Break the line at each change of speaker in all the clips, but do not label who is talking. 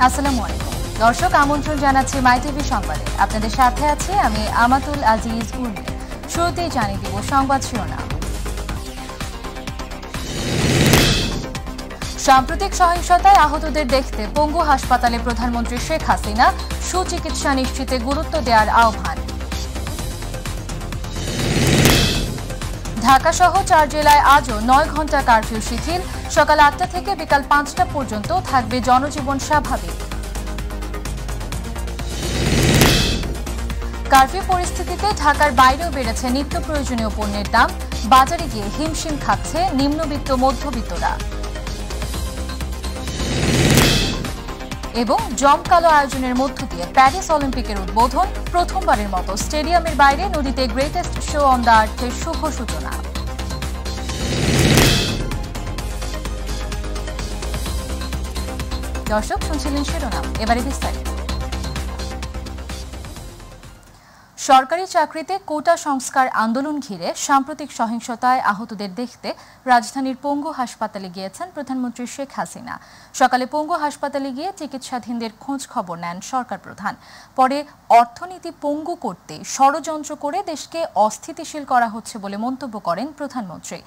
আসসালামু আলাইকুম দর্শক, আমন্ত্রণ জানাচ্ছি মাই টিভি সংবাদে। আপনাদের সাথে আছি আমি আমাতুল আজিজ উর্মি। শুরুতেই জানিয়ে দিব সংবাদ শিরোনাম। সাম্প্রতিক সহিংসতায় আহতদের দেখতে পঙ্গু হাসপাতালে প্রধানমন্ত্রী শেখ হাসিনা সুচিকিৎসা নিশ্চিতে গুরুত্ব দেওয়ার আহ্বান। ঢাকা সহ 4 জেলায় আজও 9 ঘণ্টা কারফিউ শিথিল। সকাল 8টা থেকে বিকাল 5টা পর্যন্ত থাকবে জনজীবন স্বাভাবিক। কারফিউ পরিস্থিতিতে ঢাকার বাইরেও বেড়েছে নিত্য প্রয়োজনীয় পণ্যের দাম। বাজারে গিয়ে হিমশিম খাচ্ছে নিম্নবিত্ত মধ্যবিত্তরা। এবং জমকালো আয়োজনের মধ্য দিয়ে প্যারিস অলিম্পিকের উদ্বোধন। প্রথমবারের মতো স্টেডিয়ামের বাইরে নদীতে গ্রেটেস্ট শো অন দ্য আর্থের শুভ সূচনা। দর্শক, শুনছিলেন শিরোনাম, এবারে বিস্তারিত। সরকারি চাকরিতে কোটা সংস্কার আন্দোলন ঘিরে সাম্প্রতিক সহিংসতায় আহতদের দেখতে রাজধানীর পঙ্গু হাসপাতালে গিয়েছেন প্রধানমন্ত্রী শেখ হাসিনা। সকালে পঙ্গু হাসপাতালে গিয়ে চিকিৎসাধীনদের খোঁজ খবর নেন সরকার প্রধান। পরে অর্থনীতি পঙ্গু করতে ষড়যন্ত্র করে দেশকে অস্থিতিশীল করা হচ্ছে বলে মন্তব্য করেন প্রধানমন্ত্রী।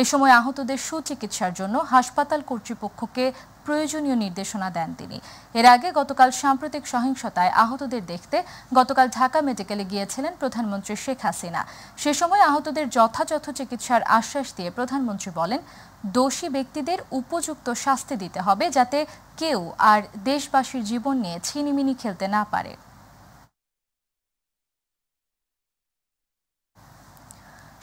এ সময় আহতদের সুচিকিৎসার জন্য হাসপাতাল কর্তৃপক্ষকে প্রয়োজনীয় নির্দেশনা দেন তিনি। এর আগে গতকাল সাম্প্রতিক সহিংসতায় আহতদের দেখতে গতকাল ঢাকা মেডিকেলে গিয়েছিলেন প্রধানমন্ত্রী শেখ হাসিনা। সে সময় আহতদের যথাযথ চিকিৎসার আশ্বাস দিয়ে প্রধানমন্ত্রী বলেন, দোষী ব্যক্তিদের উপযুক্ত শাস্তি দিতে হবে যাতে কেউ আর দেশবাসীর জীবন নিয়ে ছিনিমিনি খেলতে না পারে।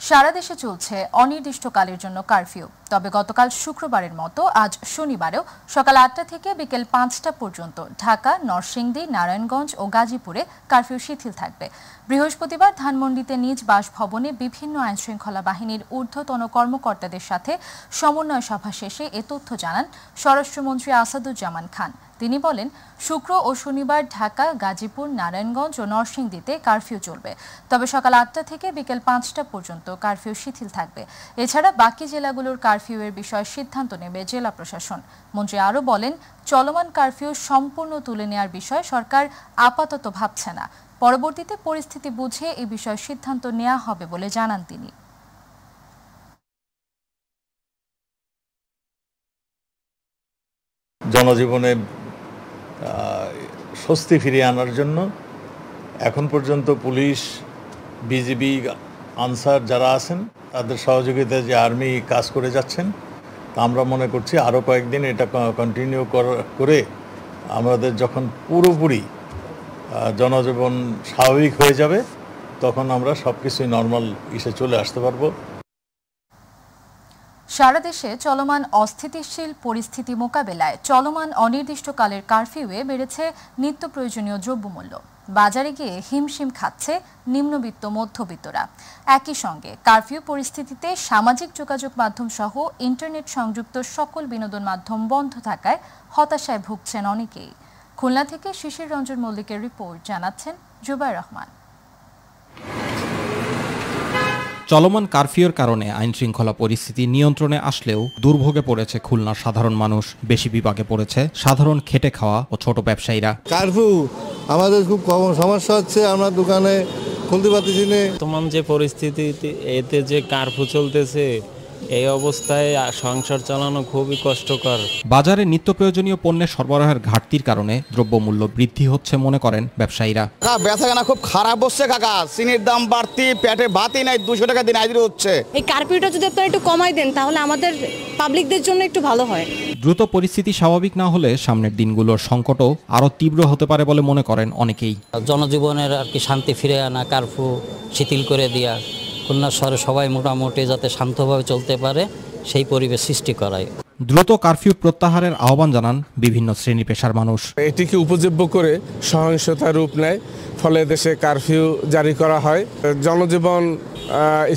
সারা দেশে চলছে অনির্দিষ্টকালের জন্য কারফিউ। তবে গতকাল শুক্রবারের মতো আজ শনিবারেও সকাল 8টা থেকে বিকেল 5টা পর্যন্ত ঢাকা, নরসিংদী, নারায়ণগঞ্জ ও গাজীপুরে কারফিউ শিথিল থাকবে। বৃহস্পতিবার ধানমন্ডিতে নিজ বাসভবনে বিভিন্ন আইনশৃঙ্খলা বাহিনীর ঊর্ধ্বতন কর্মকর্তাদের সাথে সমন্বয় সভা শেষে এ তথ্য জানান স্বরাষ্ট্রমন্ত্রী আসাদুজ্জামান খান। তিনি বলেন, শুক্র ও শনিবার ঢাকা, গাজীপুর, নারায়ণগঞ্জ ও নরসিংদীতে কারফিউ চলবে। তবে সকাল 8টা থেকে বিকেল 5টা পর্যন্ত কারফিউ শিথিল থাকবে। এছাড়া বাকি জেলাগুলোর কারফিউয়ের বিষয়ে সিদ্ধান্ত নেবে জেলা প্রশাসন। মন্ত্রী আরও বলেন, চলমান কারফিউ সম্পূর্ণ তুলে নেওয়ার বিষয়ে সরকার আপাতত ভাবছে না। পরবর্তীতে পরিস্থিতি বুঝে এই বিষয়ে সিদ্ধান্ত নেওয়া হবে বলে জানান তিনি।
জনজীবনে স্বস্তি ফিরিয়ে আনার জন্য এখন পর্যন্ত পুলিশ, বিজিবি, আনসার যারা আছেন তাদের সহযোগিতায় যে আর্মি কাজ করে যাচ্ছেন, তা আমরা মনে করছি আরও কয়েকদিন এটা কন্টিনিউ করে আমাদের যখন পুরোপুরি জনজীবন স্বাভাবিক হয়ে যাবে তখন আমরা সব কিছুই নর্মাল ইসে চলে আসতে পারবো।
সারা দেশে চলমান অস্থিতিশীল পরিস্থিতি মোকাবেলায় চলমান অনির্দিষ্টকালের কারফিউয়ে বেড়েছে নিত্য প্রয়োজনীয় দ্রব্যমূল্য। বাজারে গিয়ে হিমশিম খাচ্ছে নিম্নবিত্ত মধ্যবিত্তরা। একই সঙ্গে কারফিউ পরিস্থিতিতে সামাজিক যোগাযোগ মাধ্যম সহ ইন্টারনেট সংযুক্ত সকল বিনোদন মাধ্যম বন্ধ থাকায় হতাশায় ভুগছেন অনেকেই। খুলনা থেকে শিশির রঞ্জন মল্লিকের রিপোর্ট, জানাচ্ছেন জুবাইর রহমান।
চলমান কারফিউর কারণে আইনশৃঙ্খলা পরিস্থিতি নিয়ন্ত্রণে আসলেও দুর্ভোগে পড়েছে খুলনার সাধারণ মানুষ। বেশি বিপাকে পড়েছে সাধারণ খেটে খাওয়া ও ছোট ব্যবসায়ীরা।
কারফিউ আমাদের খুব কম সমস্যা হচ্ছে, আমরা দোকানে খুলতে পারতেছি না।
বর্তমান যে পরিস্থিতি, এতে যে কারফিউ চলতেছে, এই অবস্থায় সংসার চালানো খুবই কষ্টকর।
বাজারে নিত্য প্রয়োজনীয় পণ্যের সরবরাহের ঘাটতির কারণে দ্রব্যমূল্য বৃদ্ধি হচ্ছে মনে করেন ব্যবসায়ীরা।
বেচাকেনা খুব খারাপ হচ্ছে কাকা, চিনির দাম বাড়তি, পেটে ভাতই নাই, 200 টাকা দিন আইদির হচ্ছে।
এই কারফিউটা যদি আপনারা একটু কমাই দেন তাহলে আমাদের পাবলিকদের জন্য একটু ভালো হয়।
দ্রুত পরিস্থিতি স্বাভাবিক না হলে সামনের দিনগুলোর সংকটও আরও তীব্র হতে পারে বলে মনে করেন অনেকেই।
জনজীবনের আর কি শান্তি ফিরে আনা, কারফিউ শিথিল করে দেওয়া, খুলনা শহরে সবাই মোটামুটি যাতে শান্তভাবে চলতে পারে সেই পরিবেশ সৃষ্টি করায়।
দ্রুত কারফিউ প্রত্যাহারের আহ্বান জানান বিভিন্ন শ্রেণী পেশার মানুষ।
এটিকে উপযোগ্য করে সহিংসতা রূপ নেয়, ফলে দেশে কারফিউ জারি করা হয়। জনজীবন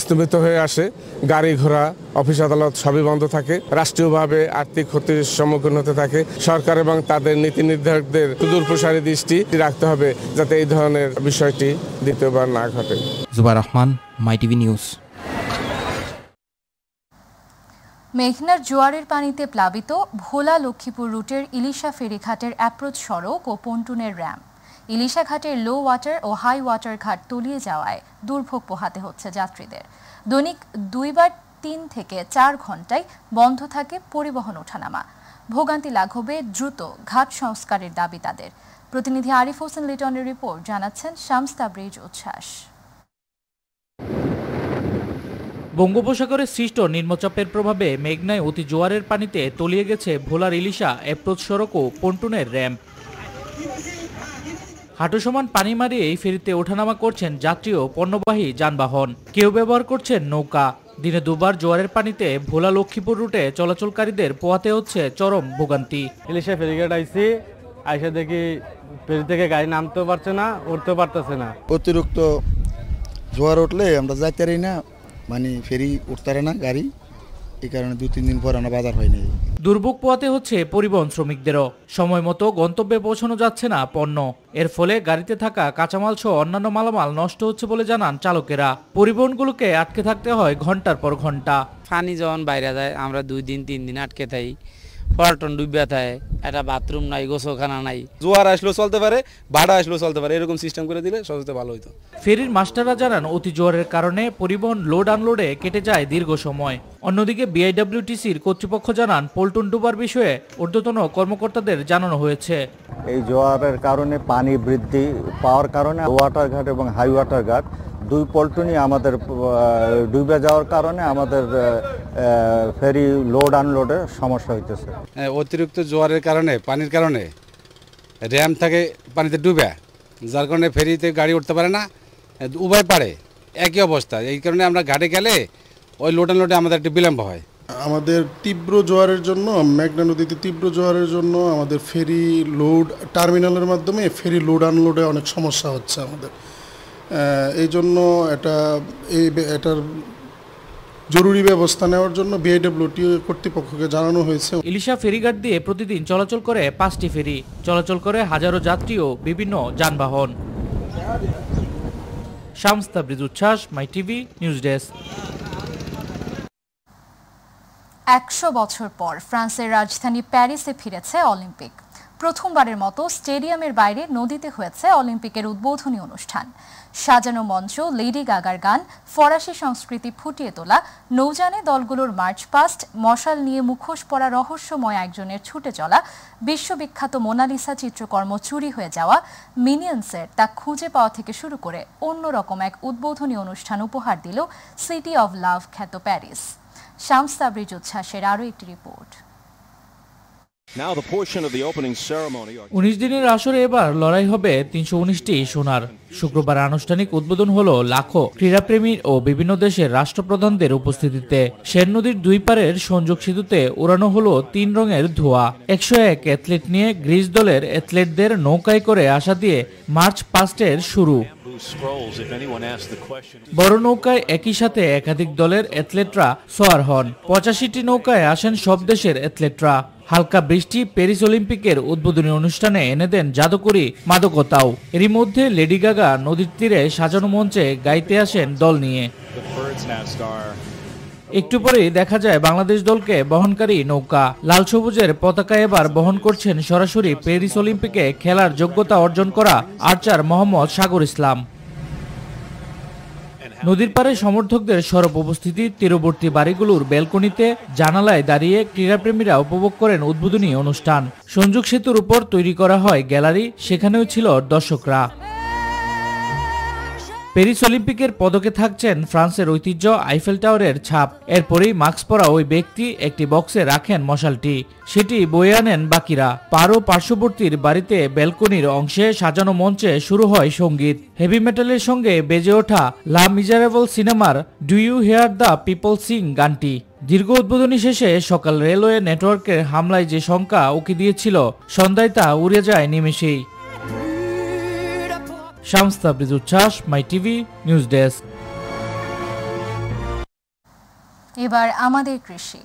স্তম্ভিত হয়ে আসে, গাড়ি ঘোড়া, অফিস আদালত সবই বন্ধ থাকে, রাষ্ট্রীয়ভাবে আর্থিক ক্ষতির সম্মুখীন হতে থাকে। সরকার এবং তাদের নীতি নির্ধারকদের সুদূর প্রসারী দৃষ্টি রাখতে হবে যাতে এই ধরনের বিষয়টি দ্বিতীয়বার না ঘটে।
জুবাইর রহমান, মাই টিভি নিউজ।
মেঘনার জোয়ারের পানিতে প্লাবিত ভোলা লক্ষ্মীপুর রুটের ইলিশা ফেরিঘাটের অ্যাপ্রোচ সড়ক ও পন্টুনের র্যাম্প। ইলিশা ঘাটের লো ওয়াটার ও হাই ওয়াটার ঘাট তলিয়ে যাওয়ায় দুর্ভোগ পোহাতে হচ্ছে যাত্রীদের। দৈনিক 2-3 থেকে 4 ঘন্টায় বন্ধ থাকে পরিবহন ওঠানামা। ভোগান্তি লাঘবে দ্রুত ঘাট সংস্কারের দাবি তাদের। প্রতিনিধি আরিফ হোসেন লিটনের রিপোর্ট, জানাচ্ছেন শামস তাবরিজ উচ্ছ্বাস।
বঙ্গোপসাগরে সৃষ্ট নিম্নচাপের প্রভাবে মেঘনায় অতি জোয়ারের পানিতে তলিয়ে গেছে ভোলার ইলিশা অ্যাপ্রোচ সড়ক ও পন্টুনের র্যাম্প। হাঁটু সমান পানি মারিয়ে এই ফেরিতে ওঠানামা করছেন যাত্রী ও পণ্যবাহী যানবাহন। কেউ ব্যবহার করছেন নৌকা। দিনে দুবার জোয়ারের পানিতে ভোলা লক্ষ্মীপুর রুটে চলাচলকারীদের পোহাতে হচ্ছে চরম ভোগান্তি।
ইলিশা ফেরিঘাট আইসা দেখি ফেরি থেকে গাড়ি নামতেও পারছে না, উঠতেও পারতেছে না।
অতিরিক্ত জোয়ার উঠলে আমরা যাইতে পারি না, মানে ফেরি উঠতে পারে না গাড়ি, এই কারণে 2-3 দিন পর আমরা বাজার হয়নি।
দুর্ভোগ পোহাতে হচ্ছে পরিবহন শ্রমিকদেরও। সময় মতো গন্তব্যে পৌঁছানো যাচ্ছে না পণ্য। এর ফলে গাড়িতে থাকা কাঁচামাল সহ অন্যান্য মালামাল নষ্ট হচ্ছে বলে জানান চালকেরা। পরিবহনগুলোকে আটকে থাকতে হয় ঘন্টার পর ঘন্টা।
পানি যখন বাইরে যায় আমরা 2-3 দিন আটকে থাকি। পল্টন ডুবিয়া থাকে, একটা বাথরুম নাই, গোসলখানা নাই।
জোয়ার আসলেও চলতে পারে, বাড়া আসলেও চলতে পারে, এরকম সিস্টেম করে দিলে সবচেয়ে ভালো হতো।
ফেরির মাস্টাররা জানান অতি জোয়ারের কারণে পরিবহন লোড আনলোডে কেটে যায় দীর্ঘ সময়। অন্যদিকে বিআইডব্লিউটিসির কর্তৃপক্ষ জানান পল্টন ডুবার বিষয়ে ঊর্ধ্বতন কর্মকর্তাদের জানানো হয়েছে।
এই জোয়ারের কারণে পানি বৃদ্ধি পাওয়ার কারণে ওয়াটার ঘাট এবং হাই ওয়াটার ঘাট 2 পল্টনই আমাদের ডুবে যাওয়ার কারণে আমাদের ফেরি লোড আনলোডে সমস্যা হইতেছে।
অতিরিক্ত জোয়ারের কারণে, পানির কারণে র্যাম্প থাকে পানিতে ডুবে, যার কারণে ফেরিতে গাড়ি উঠতে পারে না, উভয় পারে একই অবস্থা। এই কারণে আমরা ঘাটে গেলে ওই লোড আনলোডে আমাদের একটু বিলম্ব হয়।
আমাদের তীব্র জোয়ারের জন্য, মেঘনা নদীতে তীব্র জোয়ারের জন্য আমাদের ফেরি লোড টার্মিনালের মাধ্যমে ফেরি লোড আনলোডে অনেক সমস্যা হচ্ছে আমাদের। এই জন্য এটার জরুরি ব্যবস্থা নেওয়ার জন্য বিআইডব্লিউটি কর্তৃপক্ষকে জানানো হয়েছে।
ইলিশা ফেরিঘাট দিয়ে প্রতিদিন চলাচল করে 5টি ফেরি, চলাচল করে হাজারো যাত্রী ও বিভিন্ন যানবাহন। শামস তাবরিজ উচ্ছ্বাস, মাই টিভি নিউজ ডেস্ক।
100 বছর পর ফ্রান্সের রাজধানী প্যারিসে ফিরেছে অলিম্পিক। প্রথমবারের মতো স্টেডিয়ামের বাইরে নদীতে হয়েছে অলিম্পিকের উদ্বোধনী অনুষ্ঠান। সাজানো মঞ্চ, লেডি গাগার গান, ফরাসি সংস্কৃতি ফুটিয়ে তোলা নৌযানে দলগুলোর মার্চ পাস্ট, মশাল নিয়ে মুখোশ পরা রহস্যময় একজনের ছুটে চলা, বিশ্ববিখ্যাত মোনালিসা চিত্রকর্ম চুরি হয়ে যাওয়া, মিনিয়ন্সের তা খুঁজে পাওয়া থেকে শুরু করে অন্যরকম এক উদ্বোধনী অনুষ্ঠান উপহার দিল সিটি অব লাভ খ্যাত প্যারিস। শামস তাবরিজ উচ্ছ্বাসের আরও একটি রিপোর্ট।
19 দিনের আসরে এবার লড়াই হবে 319টি সোনার। শুক্রবার আনুষ্ঠানিক উদ্বোধন হলো লাখো ক্রীড়াপ্রেমী ও বিভিন্ন দেশের রাষ্ট্রপ্রধানদের উপস্থিতিতে। সেন নদীর 2 পারের সংযোগ সেতুতে উড়ানো হলো 3 রঙের ধোঁয়া। 101 অ্যাথলেট নিয়ে গ্রিস দলের অ্যাথলেটদের নৌকায় করে আসা দিয়ে মার্চ পাস্টের শুরু। বড় নৌকায় একই সাথে একাধিক দলের অ্যাথলেটরা সওয়ার হন। 85টি নৌকায় আসেন সব দেশের অ্যাথলেটরা। হালকা বৃষ্টি প্যারিস অলিম্পিকের উদ্বোধনী অনুষ্ঠানে এনে দেন জাদুকরী মাদকতাও। এরই মধ্যে লেডি গাগা নদীর তীরে সাজানো মঞ্চে গাইতে আসেন দল নিয়ে। একটু পরেই দেখা যায় বাংলাদেশ দলকে বহনকারী নৌকা। লাল সবুজের পতাকা এবার বহন করছেন সরাসরি প্যারিস অলিম্পিকে খেলার যোগ্যতা অর্জন করা আর্চার মোহাম্মদ সাগর ইসলাম। নদীর পাড়ে সমর্থকদের সরব উপস্থিতি, তীরবর্তী বাড়িগুলোর ব্যালকনিতে জানালায় দাঁড়িয়ে ক্রীড়াপ্রেমীরা উপভোগ করেন উদ্বোধনী অনুষ্ঠান। সংযোগ সেতুর উপর তৈরি করা হয় গ্যালারি, সেখানেও ছিল দর্শকরা। প্যারিস অলিম্পিকের পদকে থাকছেন ফ্রান্সের ঐতিহ্য আইফেল টাওয়ারের ছাপ। এরপরেই মাস্ক পরা ওই ব্যক্তি একটি বক্সে রাখেন মশালটি, সেটি বয়ে আনেন বাকিরা। পার্শ্ববর্তীর বাড়িতে ব্যালকনির অংশে সাজানো মঞ্চে শুরু হয় সঙ্গীত। হেভি মেটালের সঙ্গে বেজে ওঠা লা মিজারেবল সিনেমার do you hear the people sing গানটি। দীর্ঘ উদ্বোধনী শেষে সকাল রেলওয়ে নেটওয়ার্কের হামলায় যে শঙ্কা উকি দিয়েছিল, সন্ধ্যায় তা উড়ে যায় নিমেষেই। শামস তাবরিজ উচ্ছ্বাস, মাই টিভি নিউজ ডেস্ক।
এবার আমাদের কৃষি।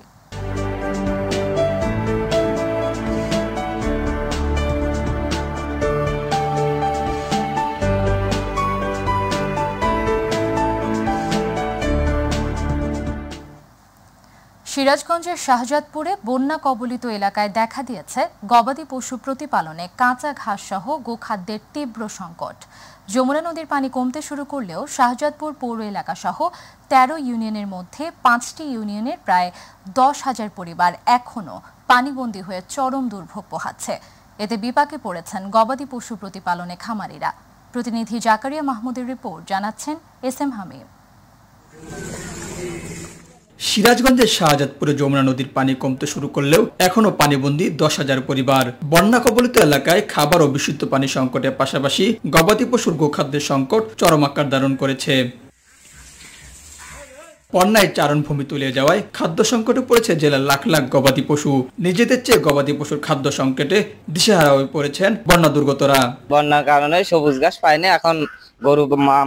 সিরাজগঞ্জের শাহজাদপুরে বন্যা কবলিত এলাকায় দেখা দিয়েছে গবাদি পশু প্রতিপালনে কাঁচা ঘাস সহ গোখাদ্যের তীব্র সংকট। যমুনা নদীর পানি কমতে শুরু করলেও শাহজাদপুর পৌর এলাকা সহ ১৩ ইউনিয়নের মধ্যে ৫টি ইউনিয়নের প্রায় ১০,০০০ পরিবার এখনও পানিবন্দী হয়ে চরম দুর্ভোগ পোহাচ্ছে। এতে বিপাকে পড়েছেন গবাদি পশু প্রতিপালনে খামারিরা। প্রতিনিধি জাকারিয়া মাহমুদের রিপোর্ট, জানাচ্ছেন SM হামিম।
সিরাজগঞ্জের শাহজাদপুরে যমুনা নদীর পানি কমতে শুরু করলেও এখনো পানিবন্দী ১০,০০০ পরিবার। বন্যা কবলিত এলাকায় খাবার ও বিশুদ্ধ পানি সংকটের পাশাপাশি গবাদি পশুর গোখাদ্যের সংকট চরম আকার ধারণ করেছে। বন্যায় চারণভূমি তুলে যাওয়ায় খাদ্য সংকটে পড়েছে জেলার লাখ লাখ গবাদি পশু। নিজেদের চেয়ে গবাদি পশুর খাদ্য সংকটে দিশেহারা হয়ে পড়েছেন বন্যা দুর্গতরা।
বন্যার কারণে সবুজ ঘাস পায়নি, এখন গরু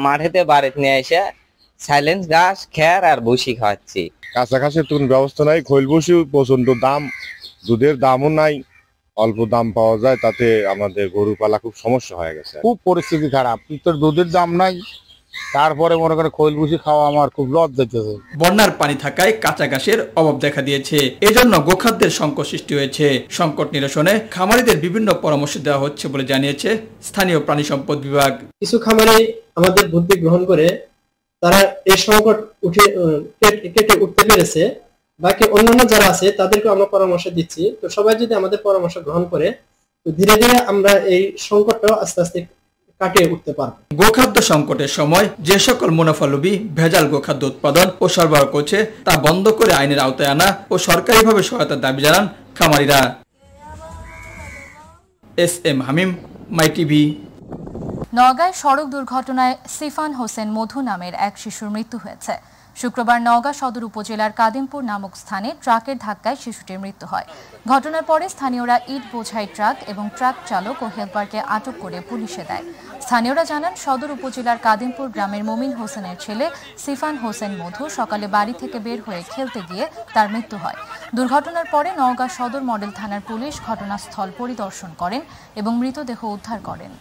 মাঠেতে বাড়িতে নিয়ে এসে সাইলেন্স ঘাস, খের আর ভুসি খাওয়াচ্ছি।
কাঁচা ঘাসের তো ব্যবস্থা নাই, খৈল ভুসি প্রচন্ড দাম, দুধের দামও নাই, অল্প দাম পাওয়া যায়, তাতে আমাদের গরু পালা খুব সমস্যা হয়ে গেছে।
খুব পরিস্থিতি খারাপ, তোর দুধের দাম নাই, তারপরে মনে করে খৈল ভুসি খাওয়া আমার খুব লজ্জা দিতেছে।
বন্যার পানি থাকায় কাঁচা ঘাসের অভাব দেখা দিয়েছে, এজন্য গোখাদ্যের সংকট সৃষ্টি হয়েছে। সংকট নিরসনে খামারিদের বিভিন্ন পরামর্শ দেওয়া হচ্ছে বলে জানিয়েছে স্থানীয় প্রাণী সম্পদ বিভাগ।
কিছু খামারি আমাদের বুদ্ধি গ্রহণ করে তারা এই সংকট কেটে উঠতে পেরেছে। বাকি অন্যান্য যারা আছে তাদেরকে আমরা পরামর্শ দিচ্ছি। তো সবাই যদি আমাদের পরামর্শ গ্রহণ করে, তো ধীরে ধীরে আমরা এই সংকটটাও আস্তে আস্তে কাটিয়ে উঠতে পারবো।
গোখাদ্য সংকটের সময় যে সকল মুনাফালোভী ভেজাল গোখাদ্য উৎপাদন ও সরবরাহ করছে তা বন্ধ করে আইনের আওতায় আনা ও সরকারিভাবে সহায়তার দাবি জানান খামারিরা। SM হামিম, মাই টিভি।
নওগাঁয় সড়ক দুর্ঘটনায় সিফান হোসেন মধু নামের এক শিশুর মৃত্যু হয়েছে। শুক্রবার নওগাঁ সদর উপজেলার কাদিমপুর নামক স্থানে ট্রাকের ধাক্কায় শিশুটির মৃত্যু হয়। ঘটনার পরে স্থানীয়রা ইট বোঝাই ট্রাক এবং ট্রাক চালক ও হেলপারকে আটক করে পুলিশে দেয়। স্থানীয়রা জানান, সদর উপজেলার কাদিমপুর গ্রামের মমিন হোসেনের ছেলে সিফান হোসেন মধু সকালে বাড়ি থেকে বের হয়ে খেলতে গিয়ে তার মৃত্যু হয়। দুর্ঘটনার পরে নওগাঁ সদর মডেল থানার পুলিশ ঘটনাস্থল পরিদর্শন করেন এবং মৃতদেহ উদ্ধার করেন।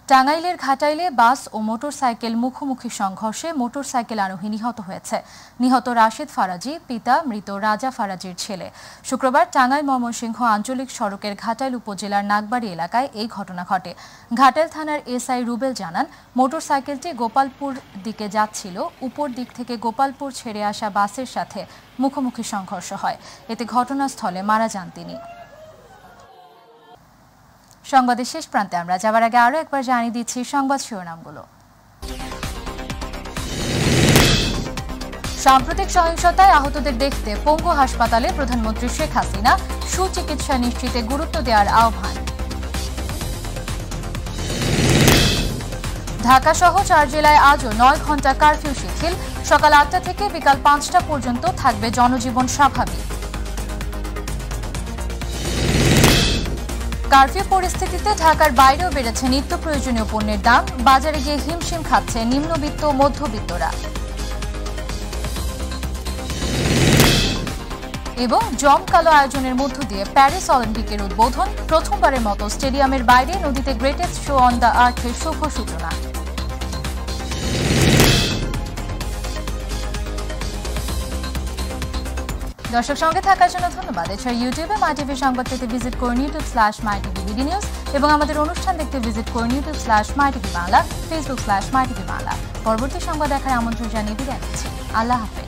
টাঙ্গাইলের ঘাটাইলে বাস ও মোটরসাইকেল মুখোমুখি সংঘর্ষে মোটরসাইকেল আরোহী নিহত হয়েছে। নিহত রাশেদ ফারাজি পিতা মৃত রাজা ফারাজির ছেলে। শুক্রবার টাঙ্গাইল ময়মনসিংহ আঞ্চলিক সড়কের ঘাটাইল উপজেলার নাগবাড়ি এলাকায় এই ঘটনা ঘটে। ঘাটাইল থানার SI রুবেল জানান, মোটরসাইকেলটি গোপালপুর দিকে যাচ্ছিল। উপর দিক থেকে গোপালপুর ছেড়ে আসা বাসের সাথে মুখোমুখি সংঘর্ষ হয়। এতে ঘটনাস্থলে মারা যান তিনি। সংবাদের শেষ প্রান্তে আমরা যাওয়ার আগে আরও একবার জানিয়ে দিচ্ছি সংবাদ শিরোনামগুলো। সাম্প্রতিক সহিংসতায় আহতদের দেখতে পঙ্গু হাসপাতালে প্রধানমন্ত্রী শেখ হাসিনা, সুচিকিৎসা নিশ্চিতে গুরুত্ব দেওয়ার আহ্বান। ঢাকা সহ 4 জেলায় আজও 9 ঘণ্টা কারফিউ শিথিল। সকাল 8টা থেকে বিকাল 5টা পর্যন্ত থাকবে জনজীবন স্বাভাবিক। কারফিউ পরিস্থিতিতে ঢাকার বাইরেও বেড়েছে নিত্য প্রয়োজনীয় পণ্যের দাম। বাজারে গিয়ে হিমশিম খাচ্ছে নিম্নবিত্ত মধ্যবিত্তরা। এবং জমকালো আয়োজনের মধ্য দিয়ে প্যারিস অলিম্পিকের উদ্বোধন। প্রথমবারের মতো স্টেডিয়ামের বাইরে নদীতে গ্রেটেস্ট শো অন দ্য আর্থের শুভ সূচনা। দর্শক সঙ্গে থাকার জন্য ধন্যবাদ। এছাড়া ইউটিউবে মাই টিভি সংবাদ পেতে ভিজিট করুন youtube/mytvbdnews এবং আমাদের অনুষ্ঠান দেখতে ভিজিট করুন youtube/mytvবাংলা, facebook/mytvবাংলা। পরবর্তী সংবাদ দেখার আমন্ত্রণ জানিয়ে বিদায় নিচ্ছি। আল্লাহ হাফেজ।